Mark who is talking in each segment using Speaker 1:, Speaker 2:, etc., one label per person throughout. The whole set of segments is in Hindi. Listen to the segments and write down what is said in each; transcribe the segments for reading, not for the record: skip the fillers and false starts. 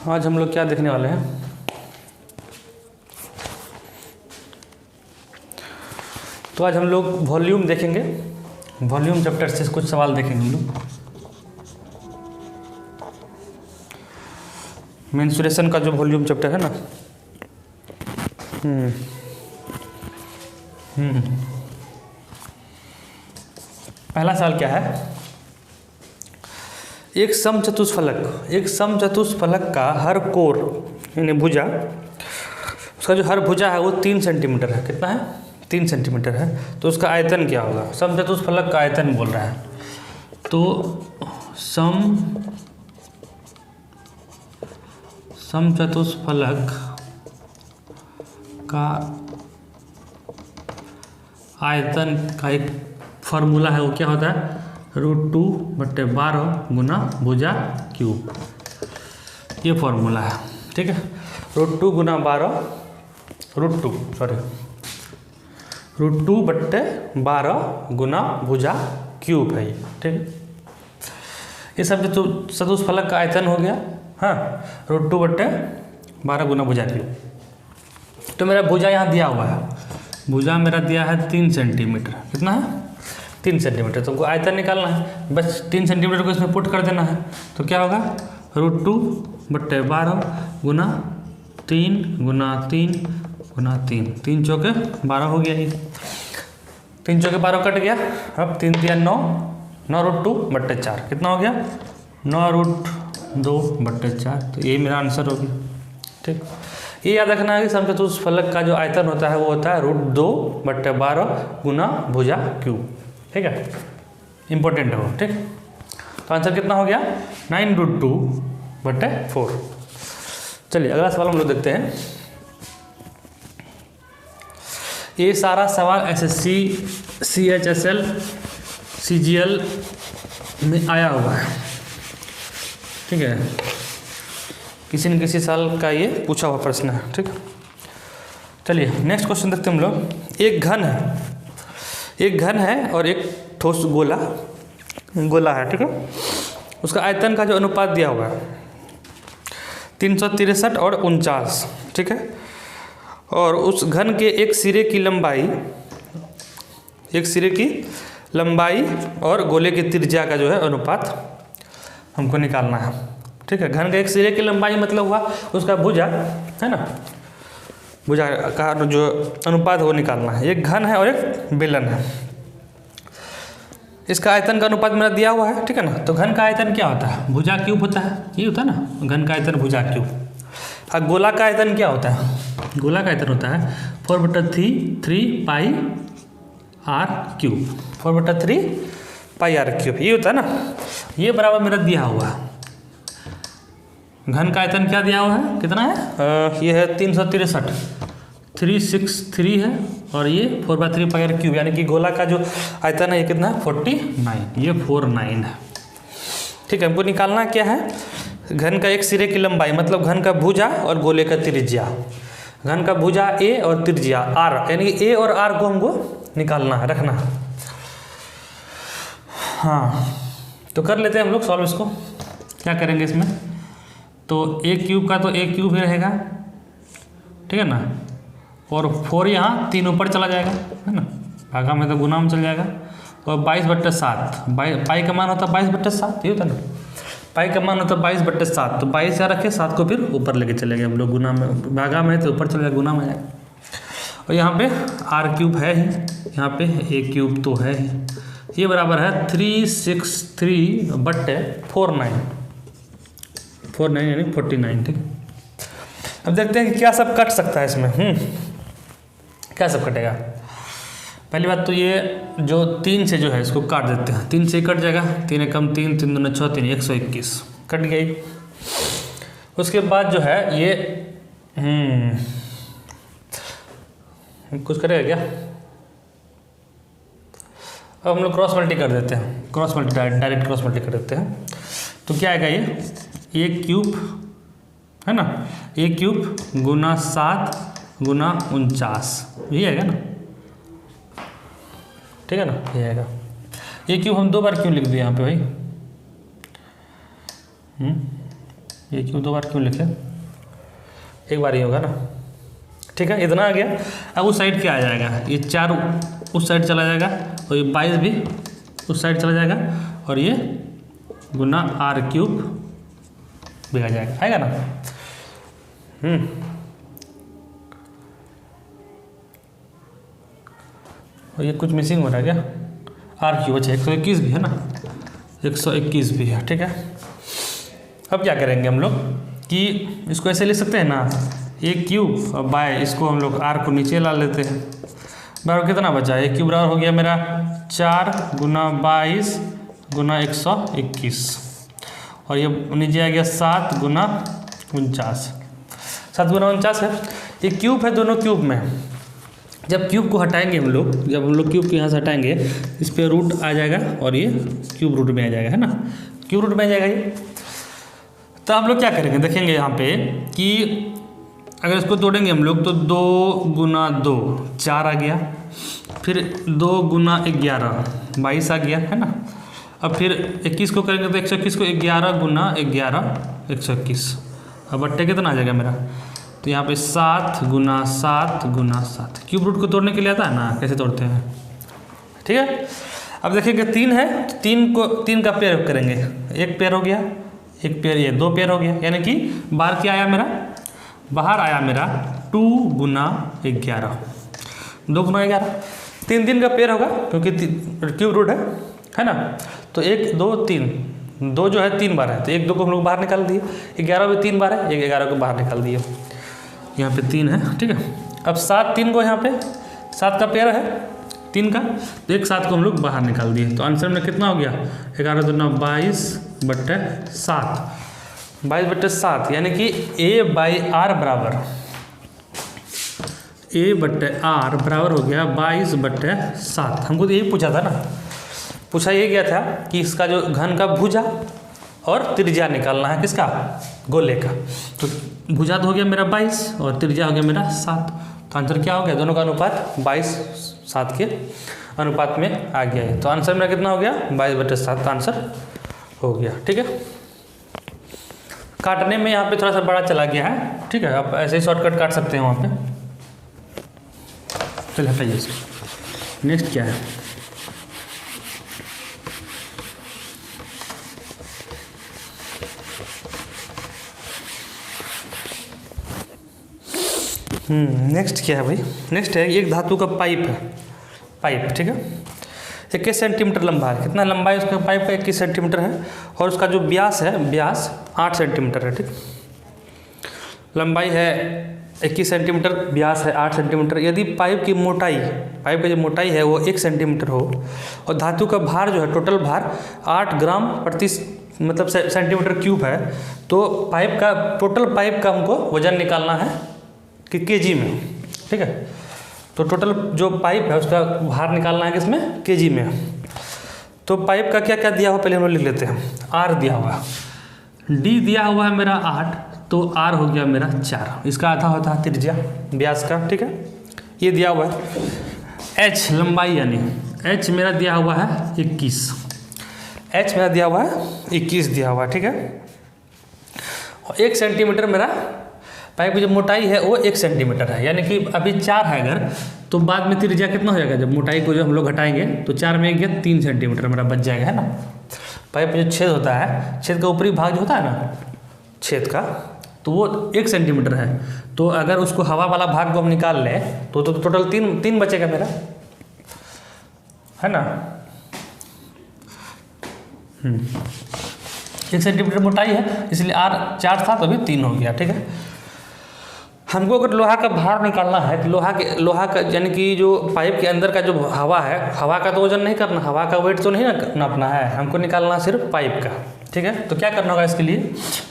Speaker 1: आज हम लोग क्या देखने वाले हैं, तो आज हम लोग वॉल्यूम देखेंगे। वॉल्यूम चैप्टर से कुछ सवाल देखेंगे हम लोग। मेंसुरेशन का जो वॉल्यूम चैप्टर है ना, पहला सवाल क्या है, एक समचतुष्फलक का हर कोर यानी भुजा, उसका जो हर भुजा है वो 3 सेंटीमीटर है। कितना है? 3 सेंटीमीटर है। तो उसका आयतन क्या होगा? समचतुष्फलक का आयतन बोल रहा है। तो समचतुष्फलक का आयतन का एक फॉर्मूला है, वो क्या होता है? √2/12 गुना भुजा क्यूब, ये फॉर्मूला है। ठीक है, √2 गुना 12 √2/12 गुना भुजा क्यूब है ये। ठीक है, ये सब चतुष्फलक का आयतन हो गया। हाँ, √2/12 गुना भुजा क्यूब। तो मेरा भुजा यहाँ दिया हुआ है, भुजा मेरा दिया है 3 सेंटीमीटर। कितना है? 3 सेंटीमीटर। तो आयतन निकालना है, बस 3 सेंटीमीटर को इसमें पुट कर देना है। तो क्या होगा? √2/12 गुना 3 गुना 3 गुना 3, 3 चौके 12 हो गया। ये 3 चौके 12 कट गया। अब 3 दिया 9, 9√2/4 कितना हो गया? 9√2/4। तो ये मेरा आंसर हो गया। ठीक, ये याद रखना है कि समचतुष्फलक का जो आयतन होता है वो होता है √2/12 गुना भुजा क्यूब। ठीक है, इंपॉर्टेंट है वो। ठीक, तो आंसर कितना हो गया? 9√2/4। चलिए अगला सवाल हम लोग देखते हैं। ये सारा सवाल SSC, CHSL, CGL में आया हुआ है। ठीक है, किसी न किसी साल का ये पूछा हुआ प्रश्न है। ठीक, चलिए नेक्स्ट क्वेश्चन देखते हैं हम लोग। एक घन है और एक ठोस गोला है। ठीक है, उसका आयतन का जो अनुपात दिया हुआ है 363 और 49। ठीक है, और उस घन के एक सिरे की लंबाई और गोले की त्रिज्या का जो है अनुपात हमको निकालना है। ठीक है, घन का एक सिरे की लंबाई मतलब हुआ उसका भुजा है ना, भुजा का जो अनुपात वो निकालना है। एक घन है और एक बेलन है। इसका आयतन का अनुपात मेरा दिया हुआ है। ठीक है ना, तो घन का आयतन क्या होता है? भुजा क्यूब होता है, ये होता है ना, घन का आयतन भुजा क्यूब। और गोला का आयतन क्या होता है? गोला का आयतन होता है 4/3 πr³, 4/3 πr³, ये होता है ना। ये बराबर मेरा दिया हुआ है। घन का आयतन क्या दिया हुआ है? कितना है? ये है 363, 363 है, और ये 4/3 πr³, यानी कि गोला का जो आयतन है ये कितना है? 49, ये 49 है। ठीक है, हमको निकालना क्या है? घन का एक सिरे की लंबाई मतलब घन का भुजा और गोले का त्रिज्या। घन का भुजा A और त्रिज्या R, यानी कि A और R को हमको निकालना है, रखना है। हाँ, तो कर लेते हैं हम लोग सॉल्व इसको। क्या करेंगे इसमें? तो A³ का तो A³ ही रहेगा। ठीक है ना, और 4 यहाँ 3 ऊपर चला जाएगा, है ना, भागा में तो गुना में चल जाएगा। और 22/7, पाई का मान होता है 22/7, ये होता है ना, पाई का मान होता है 22/7। तो 22 यहाँ रखे, 7 को फिर ऊपर लेके चले गए हम लोग, गुना में, भागा में तो ऊपर चले जाएगा, गुना में जाएगा। और यहाँ पे R³ है ही, यहाँ पे A³ तो है ही। ये बराबर है 363/49, 49 यानी 49। ठीक, अब देखते हैं कि क्या सब कट सकता है इसमें। क्या सब कटेगा? पहली बात तो ये जो 3 से जो है इसको काट देते हैं। 3 से कट जाएगा, 3 कम 3, 3 दूना 6, 3 121 कट गई। उसके बाद जो है ये कुछ करेगा क्या? अब हम लोग क्रॉस मल्टी कर देते हैं, डायरेक्ट क्रॉस मल्टी कर देते हैं। तो क्या आएगा? ये A³ है ना, A³ गुना 7 गुना 49, यही आएगा ना। ठीक है ना, ये आएगा। A³ हम 2 बार क्यों लिख दिए यहाँ पे भाई? ये क्यों 2 बार क्यों लिखे, एक बार ही होगा ना। ठीक है, इतना आ गया। अब उस साइड क्या आ जाएगा, ये 4 उस साइड चला जाएगा और ये 22 भी उस साइड चला जाएगा और ये गुना r³ भी आ जाएगा, आएगा ना। और ये कुछ मिसिंग हो रहा है क्या, r³ अच्छा 121 भी है ना, 121 भी है। ठीक है, अब क्या करेंगे हम लोग कि इसको ऐसे लिख सकते हैं ना, a³ और बाय इसको हम लोग r को नीचे ला लेते हैं। बराबर कितना बचा, a³ बराबर हो गया मेरा 4 गुना 22 गुना 121 और ये नीचे आ गया 7 गुना 49। 7 गुना 49 है, ये क्यूब है दोनों क्यूब में। जब क्यूब को हटाएंगे हम लोग, जब हम लोग क्यूब को यहाँ से हटाएंगे, इस पर रूट आ जाएगा और ये क्यूब रूट में आ जाएगा, है ना, क्यूब रूट में आ जाएगा ये। तो हम लोग क्या करेंगे, देखेंगे यहाँ पे कि अगर इसको तोड़ेंगे हम लोग तो 2 गुना 2 4 आ गया, फिर 2 गुना 11 22 आ गया, है ना। अब फिर 21 को करेंगे तो 121 को 11 गुना 11 121। अब बट्टे कितना आ जाएगा मेरा, तो यहाँ पे 7 गुना 7 गुना 7। क्यूब रूट को तोड़ने के लिए आता है ना, कैसे तोड़ते हैं। ठीक है, अब देखेंगे 3 है तो 3 का पेयर करेंगे, एक पेयर हो गया, एक पेयर, ये 2 पेयर हो गया, यानी कि बाहर क्या आया मेरा, बाहर आया मेरा 2 गुना 11, 2 गुना 11, 3 का पेयर होगा क्योंकि क्यूब रूट है ना। तो 1 2 3, 2 जो है 3 बार है तो 1 2 को हम लोग बाहर निकाल दिए, 11 भी 3 बार है, 11 को बाहर निकाल दिए, यहाँ पे 3 है। ठीक है, अब 7 3 को यहाँ पे 7 का पेयर है 3 का, तो एक 7 को हम लोग बाहर निकाल दिए। तो आंसर में कितना हो गया, 11 दूना 22/7, 22/7, यानी कि A/R बराबर A/R बराबर हो गया 22/7। हमको तो यही पूछा था ना, पूछा ये गया था कि इसका जो घन का भुजा और त्रिज्या निकालना है, किसका, गोले का। तो भुजा तो हो गया मेरा 22 और त्रिज्या हो गया मेरा 7, तो आंसर क्या हो गया, दोनों का अनुपात 22/7 के अनुपात में आ गया है। तो आंसर मेरा कितना हो गया, 22/7 का आंसर हो गया। ठीक है, काटने में यहाँ पे थोड़ा सा बड़ा चला गया है। ठीक है, आप ऐसे ही शॉर्टकट काट सकते हैं वहाँ पे। चलिए हटाइए इसको, नेक्स्ट क्या है, नेक्स्ट क्या है भाई, नेक्स्ट है एक धातु का पाइप है, पाइप। ठीक है, 21 सेंटीमीटर लंबा है, कितना लंबा है उसका पाइप का, 21 सेंटीमीटर है और उसका जो व्यास है, व्यास 8 सेंटीमीटर है। ठीक, लंबाई है 21 सेंटीमीटर, व्यास है 8 सेंटीमीटर। यदि पाइप की मोटाई, पाइप की जो मोटाई है वो 1 सेंटीमीटर हो और धातु का भार जो है, टोटल भार 8 ग्राम प्रति मतलब सेंटीमीटर क्यूब है, तो पाइप का, टोटल पाइप का हमको वजन निकालना है कि केजी में। ठीक है, तो टोटल जो पाइप है उसका भार निकालना है किसमें, केजी में। तो पाइप का क्या क्या दिया हुआ पहले हम लोग लिख लेते हैं। आर दिया हुआ है, डी दिया हुआ है मेरा 8, तो आर हो गया मेरा 4, इसका आधा होता है त्रिज्या व्यास का। ठीक है, ये दिया हुआ है। एच लंबाई, यानी एच मेरा दिया हुआ है 21, एच मेरा दिया हुआ है 21 दिया हुआ है। ठीक है, और 1 सेंटीमीटर मेरा पाइप की जो मोटाई है वो 1 सेंटीमीटर है, यानी कि अभी 4 है अगर, तो बाद में त्रिज्या कितना हो जाएगा, जब मोटाई को जो हम लोग घटाएंगे तो 4 में 1 गया 3 सेंटीमीटर मेरा बच जाएगा, है ना। पाइप जो छेद होता है, छेद का ऊपरी भाग जो होता है ना छेद का, तो वो 1 सेंटीमीटर है। तो अगर उसको हवा वाला भाग को हम निकाल लें तो टोटल 3 बचेगा मेरा, है ना। 1 सेंटीमीटर मोटाई है, इसलिए आर 4 था तो अभी 3 हो गया। ठीक है, हमको अगर लोहा का भार निकालना है तो लोहा का यानी कि जो पाइप के अंदर का जो हवा है, हवा का तो वजन नहीं करना, हवा का वेट तो नहीं नापना है, हमको निकालना सिर्फ पाइप का। ठीक है, तो क्या करना होगा इसके लिए,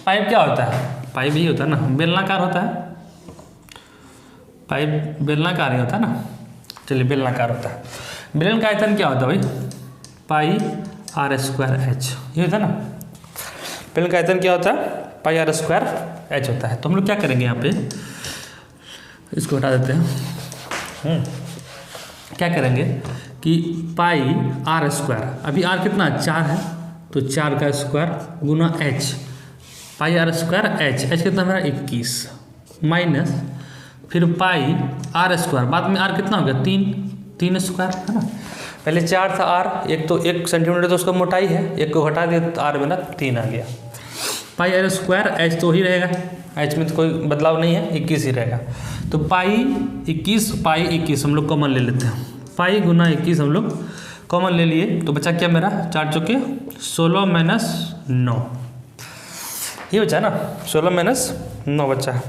Speaker 1: पाइप क्या होता है, पाइप ही होता है ना, बेलनाकार होता है, पाइप बेलनाकार ही होता है ना। चलिए, बेलनाकार होता है। बेलन का आयतन क्या होता है भाई, पाई r²h, ये होता है ना। बेलन का आयतन क्या होता है, पाई r²h होता है। तो हम लोग क्या करेंगे, यहाँ पे इसको हटा देते हैं। क्या करेंगे कि पाई r², अभी r कितना 4 है, तो 4 का स्क्वायर गुना h, pi r square h कितना मेरा 21 माइनस फिर पाई आर स्क्वायर, बाद में आर कितना हो गया 3 स्क्वायर है ना। पहले 4 था आर, एक तो 1 सेंटीमीटर तो उसका मोटाई है, एक को घटा दिया तो आर मेरा 3 आ गया। पाई आर स्क्वायर एच तो ही रहेगा, एच में तो कोई बदलाव नहीं है, 21 ही रहेगा। तो पाई 21 हम लोग कॉमन ले लेते हैं, पाई गुना 21 हम लोग कॉमन ले लिए, तो बचा क्या मेरा 4 चौके 16 माइनस 9, ये बचा ना 16 माइनस 9 बचा है।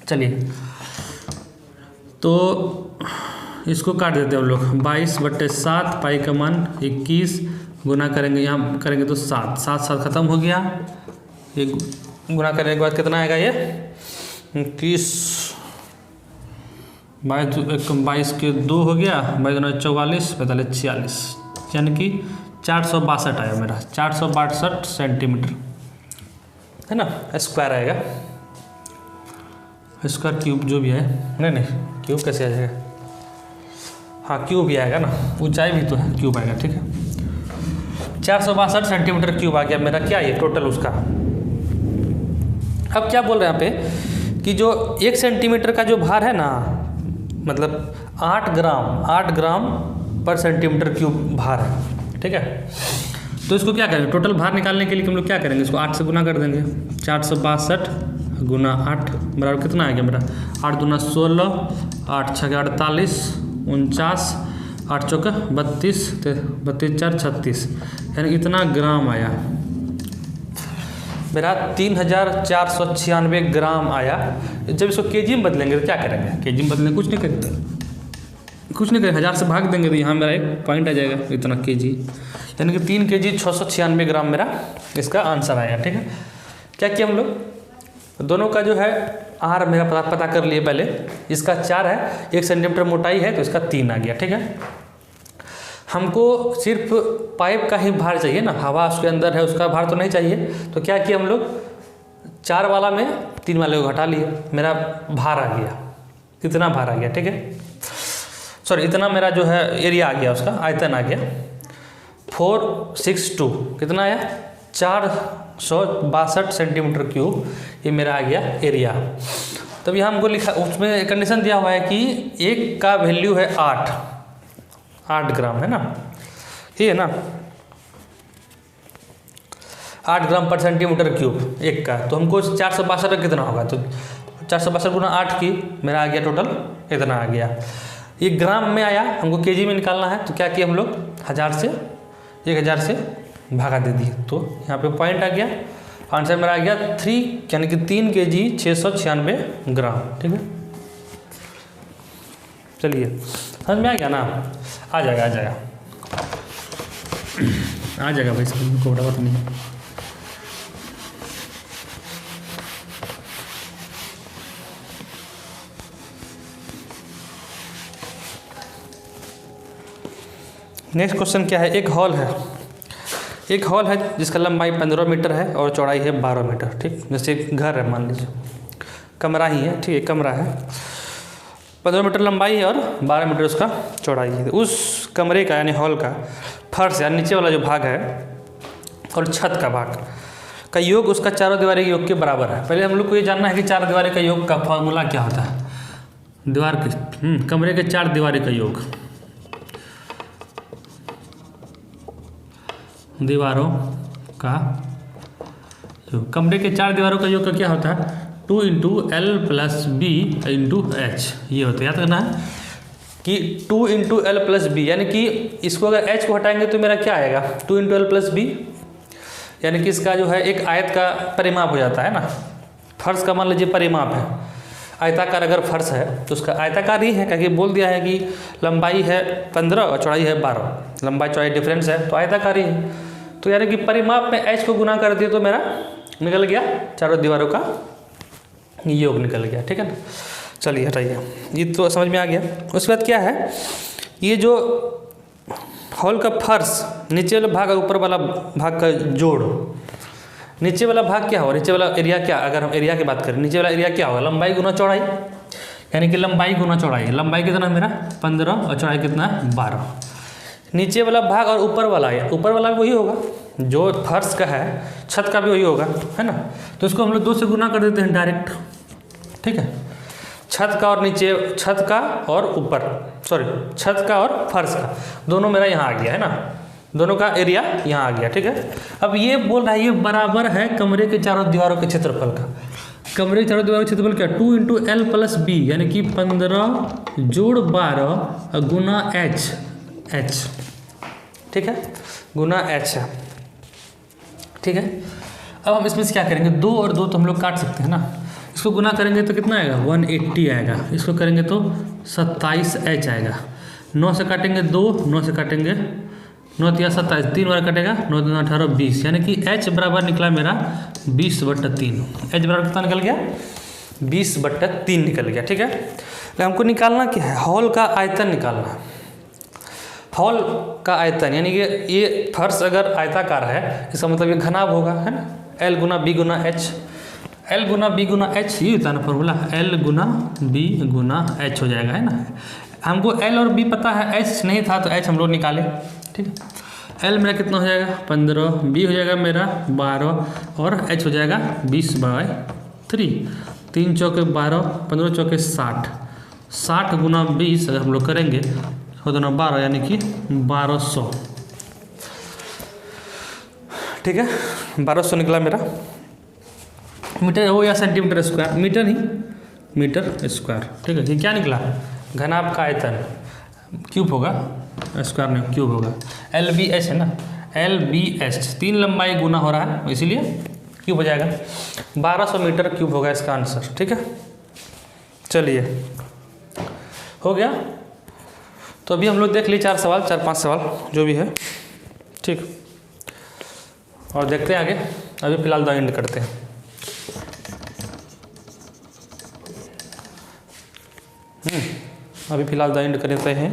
Speaker 1: चलिए तो इसको काट देते हैं हम लोग, 22/7 पाई का मान 21 गुना करेंगे, यहाँ करेंगे तो 7 खत्म हो गया, ये गुना करने के बाद कितना आएगा ये 21, 22 के 2 हो गया, 22 44 45 46, यानी कि 462 आया मेरा, 462 सेंटीमीटर है ना, स्क्वायर आएगा, स्क्वायर क्यूब जो भी है, नहीं क्यूब कैसे आ जाएगा, हाँ क्यूब ही आएगा ना, ऊंचाई भी तो है, क्यूब आएगा, ठीक है। 462 सेंटीमीटर क्यूब आ गया मेरा, क्या ये टोटल उसका। अब क्या बोल रहे हैं यहाँ पे कि जो 1 सेंटीमीटर का जो भार है ना, मतलब 8 ग्राम पर सेंटीमीटर क्यूब भार है, ठीक है। तो इसको क्या करेंगे, टोटल भार निकालने के लिए हम लोग क्या करेंगे, इसको 8 से गुना कर देंगे, 462 गुना 8 बराबर कितना आ गया मेरा 8 दूना 16, 8 छः 48, 49, 8 चौका 32, 32 4 36, यानी इतना ग्राम आया मेरा, 3496 ग्राम आया। जब इसको केजी में बदलेंगे तो क्या करेंगे, केजी में बदलेंगे कुछ नहीं करेंगे, 1000 से भाग देंगे तो यहाँ मेरा एक पॉइंट आ जाएगा, इतना केजी, यानी कि 3 kg 696 ग्राम मेरा इसका आंसर आया, ठीक है। क्या किया हम लोग, दोनों का जो है आर मेरा पता कर लिए पहले, इसका 4 है, 1 सेंटीमीटर मोटाई है तो इसका 3 आ गया, ठीक है। हमको सिर्फ पाइप का ही भार चाहिए ना, हवा उसके अंदर है उसका भार तो नहीं चाहिए, तो क्या किया हम लोग 4 वाला में 3 वाले को घटा लिए, मेरा भार आ गया, इतना भार आ गया, ठीक है, सॉरी इतना मेरा जो है एरिया आ गया, उसका आयतन आ गया 462, कितना आया 462 सेंटीमीटर क्यूब, ये मेरा आ गया एरिया। तब यहाँ हमको लिखा, उसमें कंडीशन दिया हुआ है कि एक का वैल्यू है 8 ग्राम है ना, ठीक है ना, 8 ग्राम पर सेंटीमीटर क्यूब एक का, तो हमको 462 का कितना होगा, तो 462 गुना 8 की मेरा आ गया टोटल इतना आ गया। ये ग्राम में आया, हमको केजी में निकालना है, तो क्या किया हम लोग 1000 से भागा दे दिए, तो यहाँ पे पॉइंट आ गया, आंसर मेरा आ गया 3, यानी कि 3 kg 696 ग्राम, ठीक है। चलिए समझ में आ गया ना, आ जाएगा भाई, समझ को बड़ा बात नहीं। नेक्स्ट क्वेश्चन क्या है, एक हॉल है जिसका लंबाई 15 मीटर है और चौड़ाई है 12 मीटर, ठीक। जैसे एक घर है मान लीजिए, कमरा ही है, ठीक है, कमरा है, 15 मीटर लंबाई है और 12 मीटर उसका चौड़ाई है। उस कमरे का यानी हॉल का फर्श यानी नीचे वाला जो भाग है और छत का भाग का योग उसका चारों दीवारी के योग के बराबर है। पहले हम लोग को ये जानना है कि चार दीवारी का योग का फॉर्मूला क्या होता है, दीवार के कमरे के 4 दीवारी का योग, दीवारों का योग, कमरे के 4 दीवारों का योग का क्या होता है 2 × L + B × H, ये होता है, याद करना है कि 2 × L + B, यानी कि इसको अगर H को हटाएंगे तो मेरा क्या आएगा 2 × L + B, यानी कि इसका जो है एक आयत का परिमाप हो जाता है ना, फर्श का मान लीजिए परिमाप है, आयताकार अगर फर्श है तो उसका आयताकार ही है, क्योंकि बोल दिया है कि लंबाई है 15 और चौड़ाई है 12, लंबाई चौड़ाई डिफरेंस है तो आयताकार ही है, तो यानी कि परिमाप में H को गुना कर दिए तो मेरा निकल गया चारों दीवारों का योग निकल गया, ठीक है ना। चलिए हटाइए, ये तो समझ में आ गया। उसके बाद क्या है, ये जो हॉल का फर्श नीचे वाला भाग और ऊपर वाला भाग का जोड़, नीचे वाला भाग क्या होगा, नीचे वाला एरिया क्या, अगर हम एरिया की बात करें नीचे वाला एरिया क्या होगा लंबाई गुना चौड़ाई, यानी कि लंबाई गुना चौड़ाई, लंबाई कितना मेरा 15 और चौड़ाई कितना 12, नीचे वाला भाग और ऊपर वाला वही होगा, जो फर्श का है छत का भी वही होगा, है ना। तो इसको हम लोग 2 से गुना कर देते हैं डायरेक्ट, ठीक है। छत का और नीचे, छत का और ऊपर, सॉरी छत का और फर्श का दोनों मेरा यहाँ आ गया, है ना। दोनों का एरिया यहाँ आ गया, ठीक है। अब ये बोल रहा है ये बराबर है कमरे के चारों दीवारों के क्षेत्रफल का। कमरे के चारों दीवारों का क्षेत्रफल क्या, 2 × L + B, यानी कि 15 + 12 गुना H, ठीक है, गुना H है, ठीक है। अब हम इसमें से क्या करेंगे, 2 और 2 तो हम लोग काट सकते हैं ना। इसको गुना करेंगे तो कितना आएगा, 180 आएगा। इसको करेंगे तो 27H आएगा। 9 से काटेंगे 2, 9 से काटेंगे 9 × 27, 3 बार कटेगा, 9 × 3 = 18, 20, यानी कि H बराबर निकला मेरा 20/3। H बराबर कितना निकल गया, 20/3 निकल गया, ठीक है। हमको निकालना क्या है, हॉल का आयतन निकालना है। हॉल का आयतन यानी कि ये फर्श अगर आयताकार है इसका मतलब ये घनाभ होगा, है ना। L × B × H, L × B × H ये होता है ना फॉर्मूला, L × B × H हो जाएगा, है ना। हमको L और B पता है, H नहीं था तो H हम लोग निकाले, ठीक है। L मेरा कितना हो जाएगा 15, B हो जाएगा मेरा 12 और H हो जाएगा 20/3। 3 × 4 = 12, 15 × 4 = 60, 60 × 20 अगर हम लोग करेंगे हो दोनों 12, यानी कि 1200, ठीक है। 1200 निकला मेरा। मीटर हो या सेंटीमीटर स्क्वायर, मीटर नहीं मीटर स्क्वायर, ठीक है। ये क्या निकला, घनाभ का आयतन, क्यूब होगा, स्क्वायर नहीं क्यूब होगा। LBH है ना, LBH 3 लंबाई गुना हो रहा है इसीलिए क्यूब हो जाएगा। 1200 मीटर क्यूब होगा इसका आंसर, ठीक है। चलिए हो गया। तो अभी हम लोग देख लिए 4-5 सवाल जो भी है, ठीक। और देखते हैं आगे। अभी फिलहाल द एंड करते हैं। अभी फिलहाल द एंड करते हैं।